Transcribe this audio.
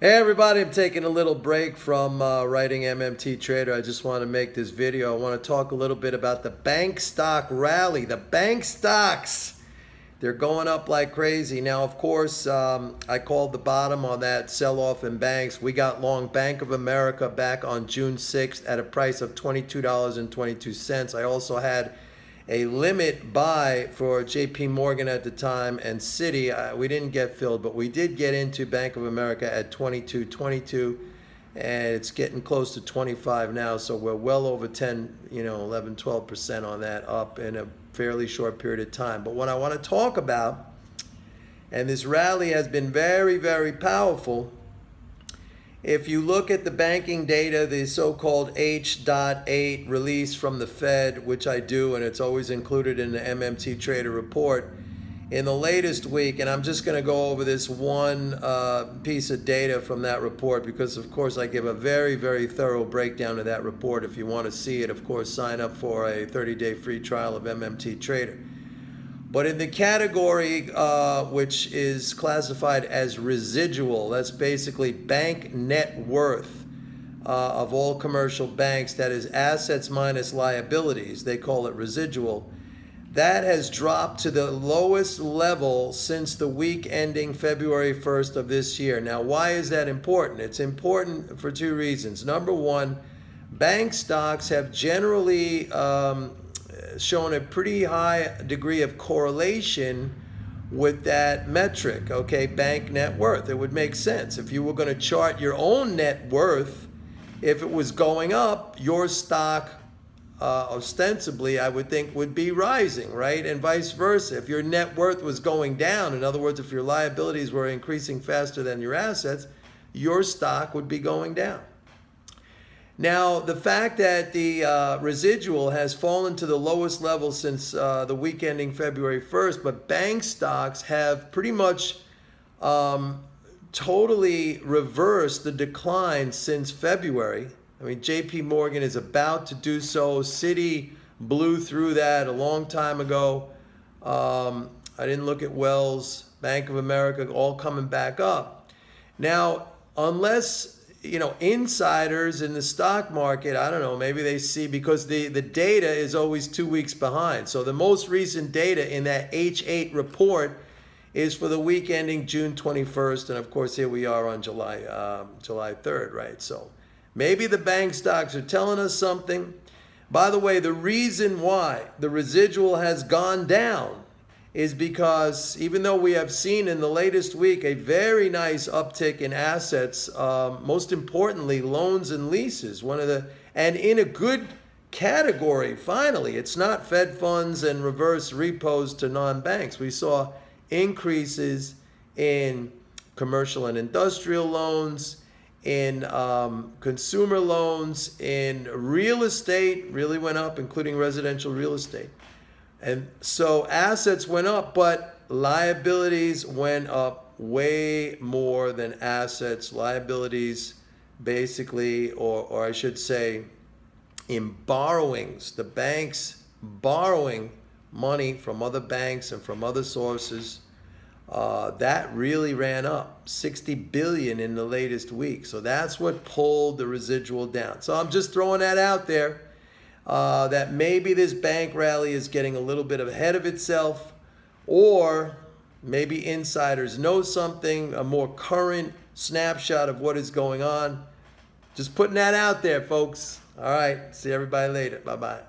Hey everybody, I'm taking a little break from writing MMT Trader. I just want to make this video. I want to talk a little bit about the bank stock rally. The bank stocks, they're going up like crazy. Now, of course, I called the bottom on that sell-off in banks. We got long Bank of America back on June 6th at a price of $22.22. I also had a limit buy for JP Morgan at the time and Citi. We didn't get filled, but we did get into Bank of America at 22.22, and it's getting close to 25 now, so we're well over 10, 11, 12% on that, up in a fairly short period of time. But what I want to talk about, and this rally has been very, very powerful. If you look at the banking data, the so-called H.8 release from the Fed, which I do, and it's always included in the MMT Trader report, in the latest week, and I'm just going to go over this one piece of data from that report because, of course, I give a very, very thorough breakdown of that report. If you want to see it, of course, sign up for a 30-day free trial of MMT Trader. But in the category which is classified as residual, that's basically bank net worth of all commercial banks, that is assets minus liabilities, they call it residual, that has dropped to the lowest level since the week ending February 1st of this year. Now, why is that important? It's important for two reasons. Number one, bank stocks have generally shown a pretty high degree of correlation with that metric, okay, bank net worth. It would make sense. If you were going to chart your own net worth, if it was going up, your stock ostensibly, I would think, would be rising, right? And vice versa. If your net worth was going down, in other words, if your liabilities were increasing faster than your assets, your stock would be going down. Now, the fact that the residual has fallen to the lowest level since the week ending February 1st, but bank stocks have pretty much totally reversed the decline since February. I mean, JP Morgan is about to do so. Citi blew through that a long time ago. I didn't look at Wells, Bank of America, all coming back up. Now, unless insiders in the stock market, I don't know, maybe they see, because the data is always 2 weeks behind. So the most recent data in that H.8 report is for the week ending June 21st. And of course, here we are on July 3rd, right? So maybe the bank stocks are telling us something. By the way, the reason why the residual has gone down is because even though we have seen in the latest week a very nice uptick in assets, most importantly, loans and leases, and in a good category, finally, it's not Fed funds and reverse repos to non-banks. We saw increases in commercial and industrial loans, in consumer loans, in real estate, really went up, including residential real estate. And so assets went up, but liabilities went up way more than assets. Liabilities basically, or I should say, in borrowings, the banks borrowing money from other banks and from other sources, that really ran up 60 billion in the latest week. So that's what pulled the residual down. So I'm just throwing that out there. That maybe this bank rally is getting a little bit ahead of itself, or maybe insiders know something, a more current snapshot of what is going on. Just putting that out there, folks. All right, see everybody later. Bye-bye.